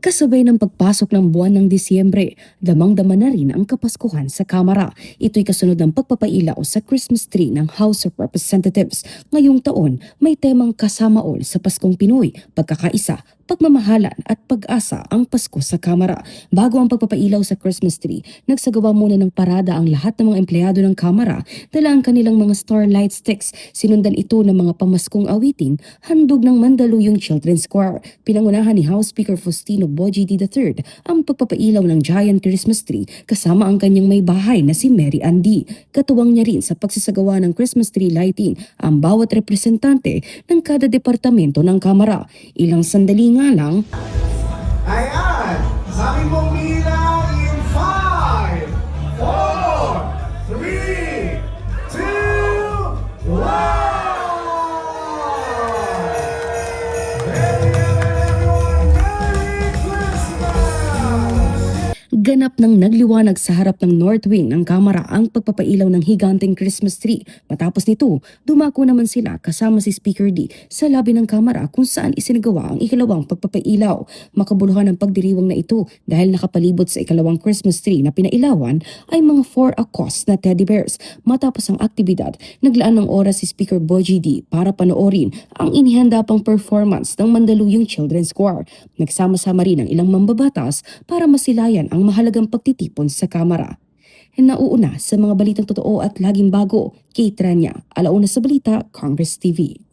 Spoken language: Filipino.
Kasabay ng pagpasok ng buwan ng Disyembre, damang-dama na rin ang Kapaskuhan sa Kamara. Ito'y kasunod ng pagpapailaw sa Christmas tree ng House of Representatives. Ngayong taon, may temang kasama all sa Paskong Pinoy, pagkakaisa, pagmamahalan at pag-asa ang Pasko sa Kamara. Bago ang pagpapailaw sa Christmas tree, nagsagawa muna ng parada ang lahat ng mga empleyado ng Kamara, dala ang kanilang mga starlight sticks. Sinundan ito ng mga pamaskong awitin, handog ng Mandaluyong Children's Choir. Pinangunahan ni House Speaker Faustino Bogie III ang pagpapailaw ng giant Christmas tree kasama ang kanyang may bahay na si Mary Andy. Katuwang niya rin sa pagsasagawa ng Christmas tree lighting ang bawat representante ng kada departamento ng Kamara. Ilang sandali nga lang, Ayan! Sabi mong bilang in 5, 4, 3, 2, 1! ganap ng nagliwanag sa harap ng North Wing ng Kamara ang pagpapailaw ng higanteng Christmas tree. Matapos nito, dumako naman sila kasama si Speaker D sa labi ng Kamara kung saan isinagawa ang ikalawang pagpapailaw. Makabuluhan ang pagdiriwang na ito dahil nakapalibot sa ikalawang Christmas tree na pinailawan ay mga 4 akos na teddy bears. Matapos ang aktibidad, naglaan ng oras si Speaker Bogie D para panoorin ang inihanda pang performance ng Mandaluyong Children's Choir. Nagsama-sama rin ang ilang mambabatas para masilayan ang mahalagang pagtitipon sa Kamara. Nauuna sa mga balitang totoo at laging bago, Kate Rania, Alauna sa Balita, Congress TV.